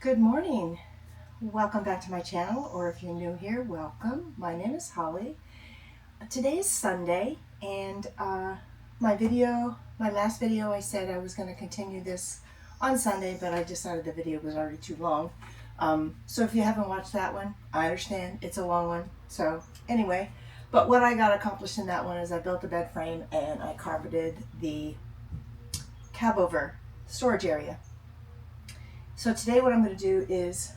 Good morning. Welcome back to my channel, or if you're new here, welcome. My name is Holly. Today is Sunday, and my last video, I said I was going to continue this on Sunday, but I decided the video was already too long. So if you haven't watched that one, I understand. It's a long one. So anyway, but what I got accomplished in that one is I built a bed frame and I carpeted the cab over storage area. So today what I'm going to do is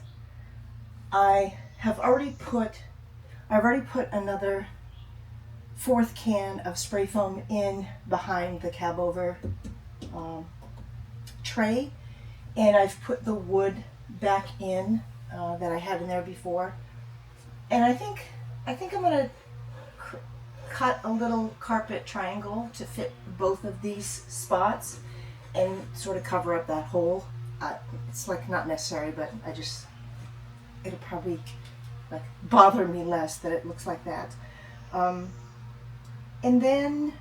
I've already put another fourth can of spray foam in behind the cab over tray, and I've put the wood back in that I had in there before. And I think I'm going to cut a little carpet triangle to fit both of these spots and sort of cover up that hole. It's like not necessary, but it'll probably like bother me less that it looks like that. And then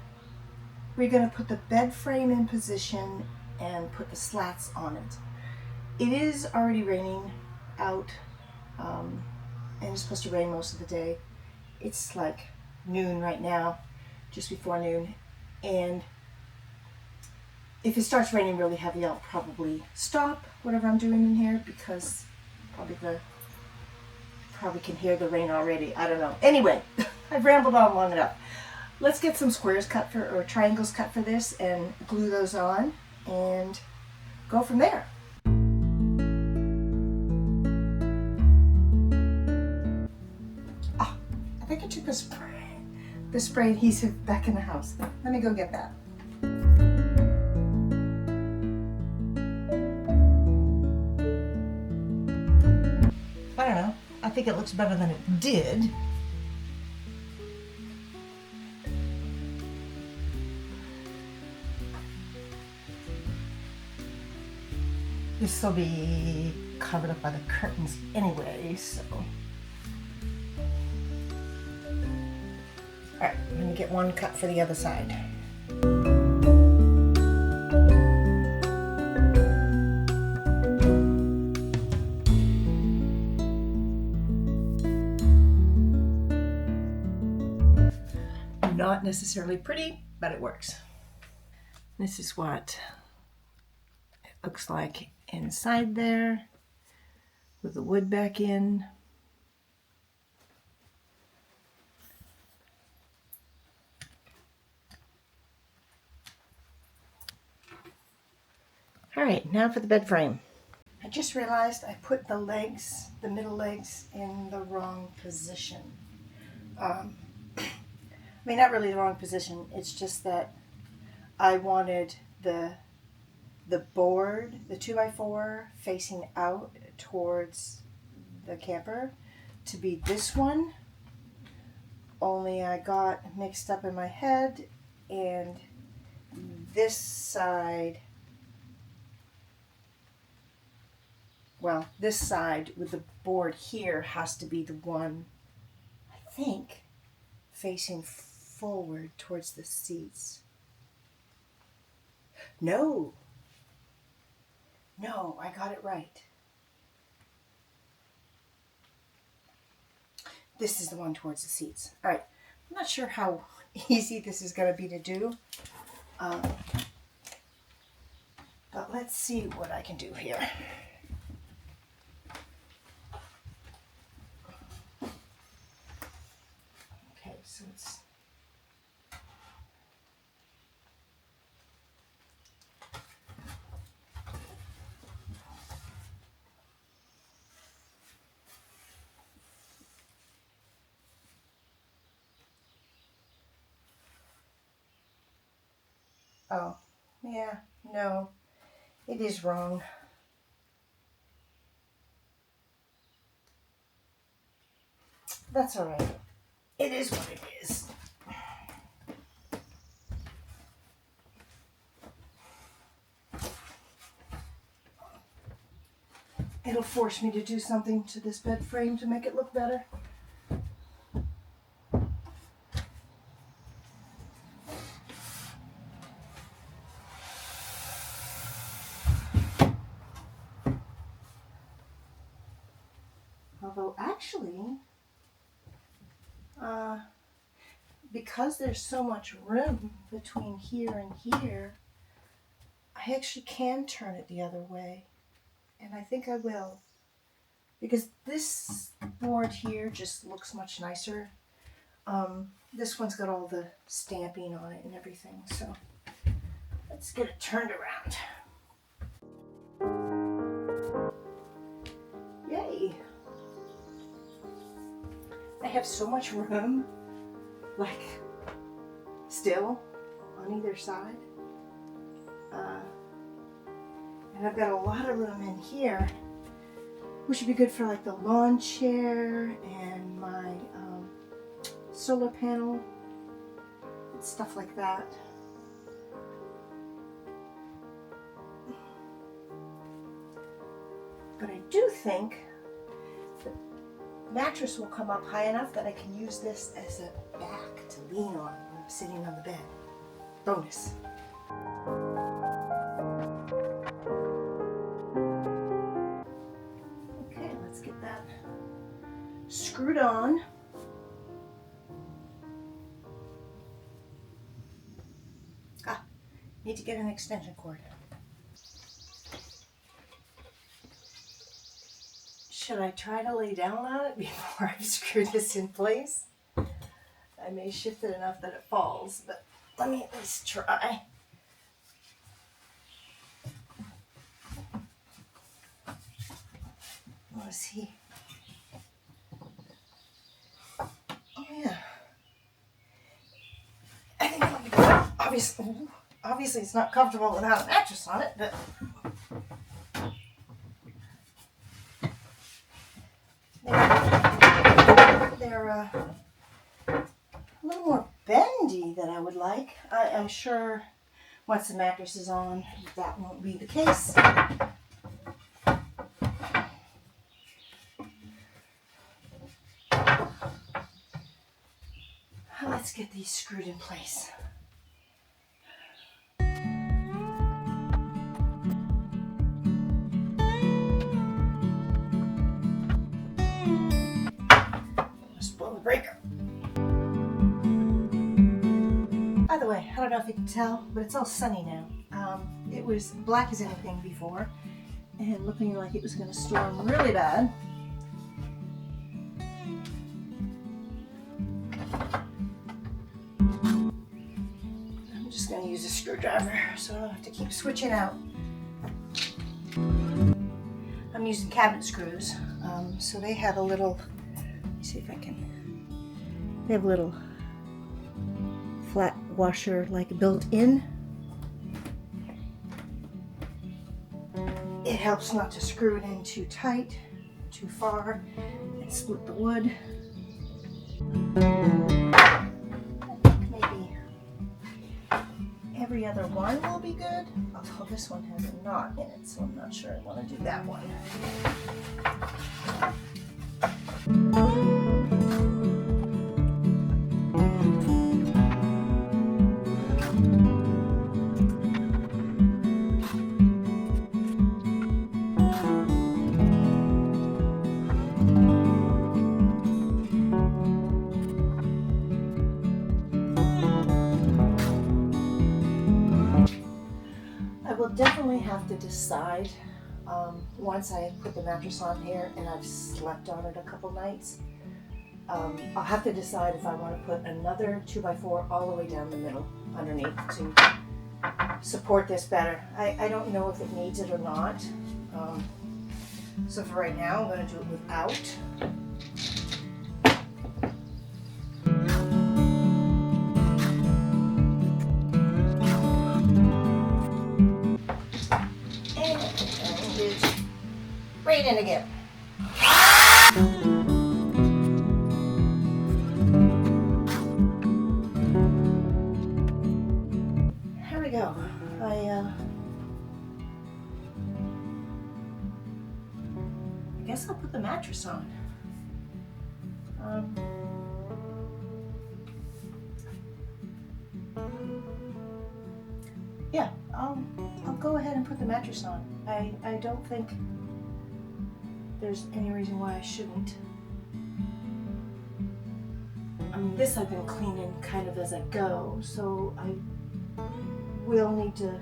we're going to put the bed frame in position and put the slats on it. It is already raining out, and it's supposed to rain most of the day. It's like noon right now, just before noon, and if it starts raining really heavy, I'll probably stop whatever I'm doing in here because probably can hear the rain already. I don't know. Anyway, I've rambled on long enough. Let's get some squares cut or triangles cut for this and glue those on and go from there. Oh, I think I took the spray adhesive back in the house. Let me go get that. I don't know. I think it looks better than it did. This will be covered up by the curtains anyway, so. Alright, I'm going to get one cut for the other side. Not necessarily pretty, but it works. This is what it looks like inside there with the wood back in. All right, now for the bed frame. I just realized I put the middle legs in the wrong position. I mean, not really the wrong position. It's just that I wanted the board, the 2x4 facing out towards the camper to be this one. Only I got mixed up in my head, and this side, well, this side with the board here has to be the one, I think, facing forward towards the seats. No, I got it right. This is the one towards the seats. All right, I'm not sure how easy this is going to be to do, but let's see what I can do here. Okay, so it's oh, yeah, no, it is wrong. That's all right. It is what it is. It'll force me to do something to this bed frame to make it look better. actually, because there's so much room between here and here, I actually can turn it the other way. And I think I will. Because this board here just looks much nicer. This one's got all the stamping on it and everything. So let's get it turned around. Yay! I have so much room, like, still on either side. And I've got a lot of room in here, which would be good for like the lawn chair and my solar panel and stuff like that. But I do think the mattress will come up high enough that I can use this as a back to lean on when I'm sitting on the bed. Bonus. Okay, let's get that screwed on. Need to get an extension cord. Should I try to lay down on it before I screw this in place? I may shift it enough that it falls, but let me at least try. I want to see. Oh yeah. I think it'll be good. Obviously it's not comfortable without a mattress on it, but they're a little more bendy than I would like. I'm sure once the mattress is on, that won't be the case. Let's get these screwed in place. Blow the breaker. By the way, I don't know if you can tell, but it's all sunny now. It was black as anything before and looking like it was going to storm really bad. I'm just going to use a screwdriver so I don't have to keep switching out. I'm using cabinet screws, so they have a little, let me see if I can, they have a little flat washer like built in. It helps not to screw it in too tight, too far, and split the wood. I think maybe every other one will be good, although this one has a knot in it, so I'm not sure I want to do that one. I will definitely have to decide once I put the mattress on here and I've slept on it a couple nights. I'll have to decide if I want to put another 2x4 all the way down the middle underneath to support this better. I don't know if it needs it or not. So for right now, I'm going to do it without. Right in again. Here we go. I guess I'll put the mattress on. Yeah, I'll go ahead and put the mattress on. I don't think there's any reason why I shouldn't. This I've been cleaning kind of as I go, so I will need to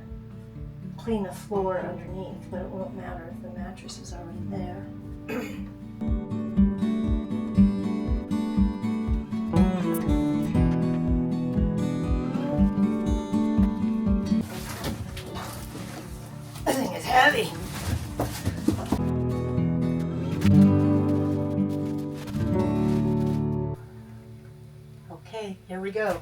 clean the floor underneath, but it won't matter if the mattress is already there. This thing is heavy. Okay, here we go.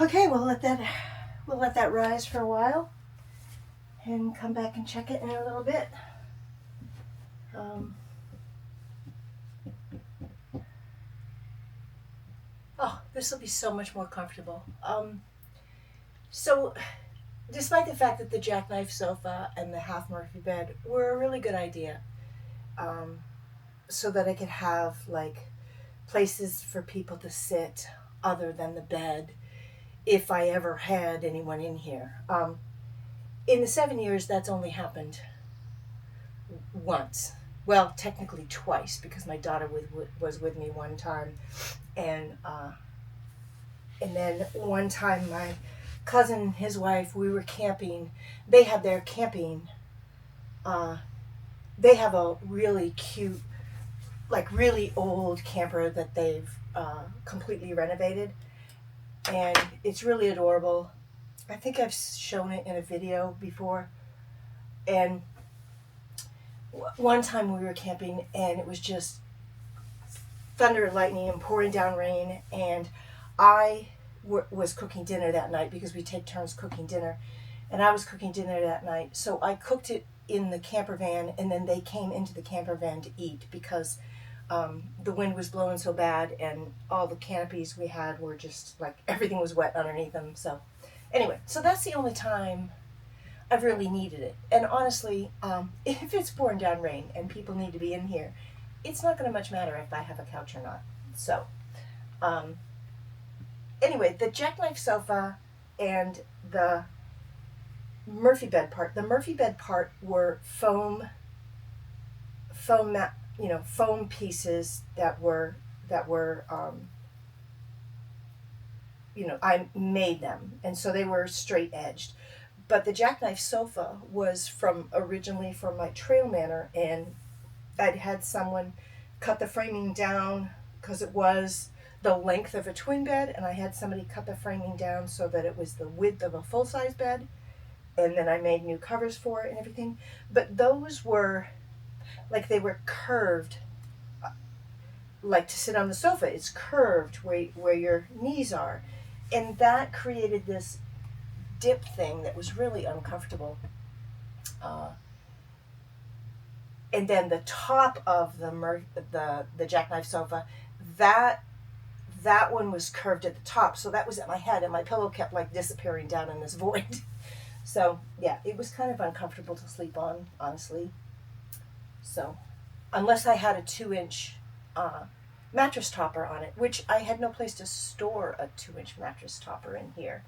Okay, we'll let that rise for a while and come back and check it in a little bit. Oh, this will be so much more comfortable. So, despite the fact that the jackknife sofa and the half Murphy bed were a really good idea, so that I could have like places for people to sit other than the bed if I ever had anyone in here. In the 7 years, that's only happened once. Well, technically twice, because my daughter was with me one time, and then one time my cousin and his wife, we were camping. They had their camping. They have a really cute, like really old camper that they've completely renovated, and it's really adorable. I think I've shown it in a video before. And one time we were camping and it was just thunder and lightning and pouring down rain, and I was cooking dinner that night because we take turns cooking dinner, and I was cooking dinner that night, so I cooked it in the camper van, and then they came into the camper van to eat because the wind was blowing so bad and all the canopies we had were just like everything was wet underneath them. So anyway, so that's the only time I've really needed it. And honestly, if it's pouring down rain and people need to be in here, it's not going to much matter if I have a couch or not. So anyway, the jackknife sofa and the Murphy bed part. The Murphy bed part were foam pieces that were I made them, and so they were straight edged. But the jackknife sofa was originally from my trail manor, and I'd had someone cut the framing down because it was the length of a twin bed, and I had somebody cut the framing down so that it was the width of a full-size bed, and then I made new covers for it and everything. But those were like, they were curved, like to sit on the sofa. It's curved where your knees are, and that created this dip thing that was really uncomfortable. And then the top of the jackknife sofa, that one was curved at the top, so that was at my head, and my pillow kept like disappearing down in this void. So yeah, it was kind of uncomfortable to sleep on, honestly. So unless I had a 2-inch mattress topper on it, which I had no place to store a 2-inch mattress topper in here.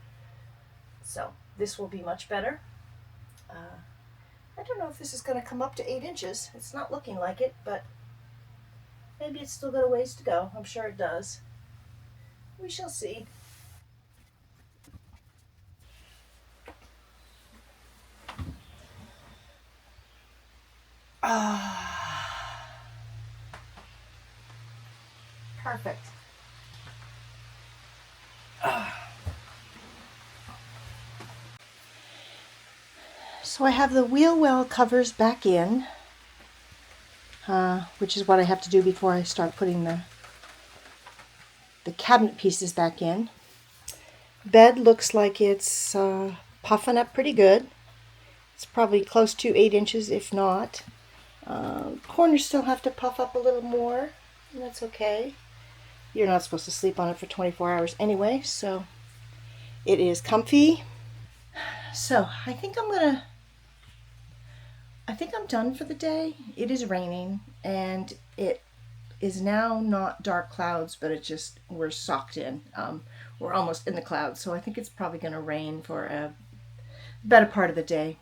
So this will be much better. I don't know if this is going to come up to 8 inches. It's not looking like it, but maybe it's still got a ways to go. I'm sure it does. We shall see. Perfect. So I have the wheel well covers back in, which is what I have to do before I start putting the cabinet pieces back in. Bed looks like it's puffing up pretty good. It's probably close to 8 inches, if not. Corners still have to puff up a little more, and that's okay. You're not supposed to sleep on it for 24 hours anyway, so it is comfy. So I think I'm done for the day. It is raining, and it is now not dark clouds, but we're socked in. We're almost in the clouds, so I think it's probably going to rain for a better part of the day.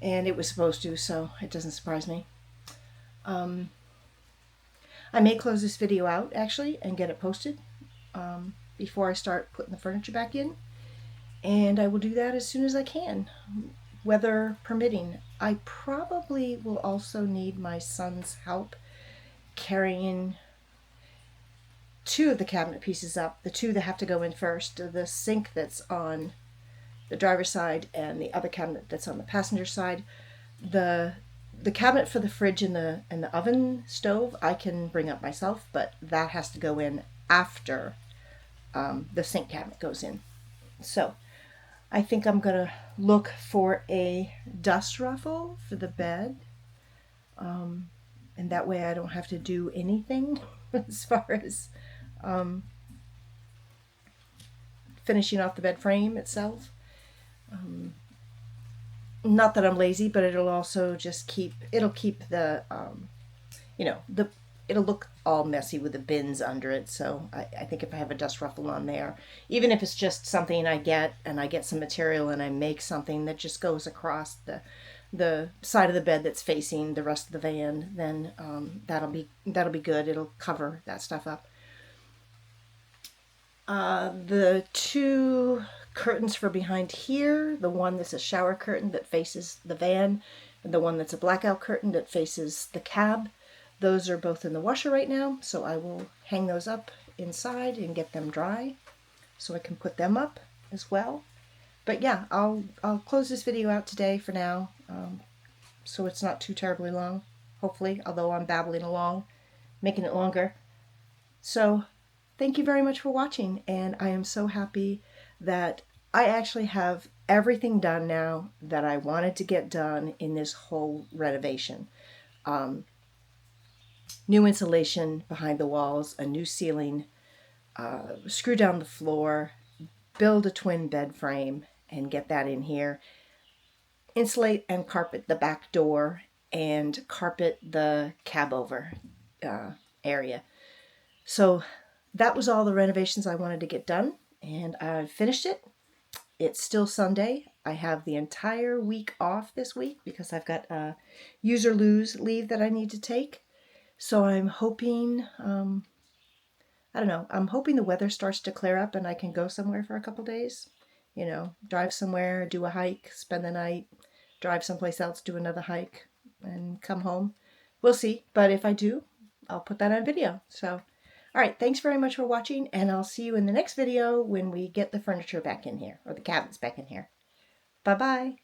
and it was supposed to, so it doesn't surprise me. I may close this video out actually and get it posted before I start putting the furniture back in, and I will do that as soon as I can, weather permitting. I probably will also need my son's help carrying two of the cabinet pieces up, the two that have to go in first, the sink that's on the driver's side and the other cabinet that's on the passenger side. The cabinet for the fridge and the oven stove I can bring up myself, but that has to go in after the sink cabinet goes in. So I think I'm gonna look for a dust ruffle for the bed, and that way I don't have to do anything as far as finishing off the bed frame itself. Not that I'm lazy, but it'll also just keep the it'll look all messy with the bins under it. So I think if I have a dust ruffle on there, even if it's just something I get some material and I make something that just goes across the side of the bed that's facing the rest of the van, then that'll be good. It'll cover that stuff up. The two curtains for behind here, the one that's a shower curtain that faces the van, and the one that's a blackout curtain that faces the cab, those are both in the washer right now, so I will hang those up inside and get them dry so I can put them up as well. But yeah, I'll close this video out today for now, so it's not too terribly long, hopefully, although I'm babbling along, making it longer. So thank you very much for watching, and I am so happy that I actually have everything done now that I wanted to get done in this whole renovation. New insulation behind the walls, a new ceiling, screw down the floor, build a twin bed frame and get that in here, insulate and carpet the back door, and carpet the cab over area. So that was all the renovations I wanted to get done, and I've finished it. It's still Sunday. I have the entire week off this week because I've got use or lose leave that I need to take. So I'm hoping, I don't know, I'm hoping the weather starts to clear up and I can go somewhere for a couple days. You know, drive somewhere, do a hike, spend the night, drive someplace else, do another hike, and come home. We'll see, but if I do, I'll put that on video. So all right, thanks very much for watching, and I'll see you in the next video when we get the furniture back in here, or the cabinets back in here. Bye-bye.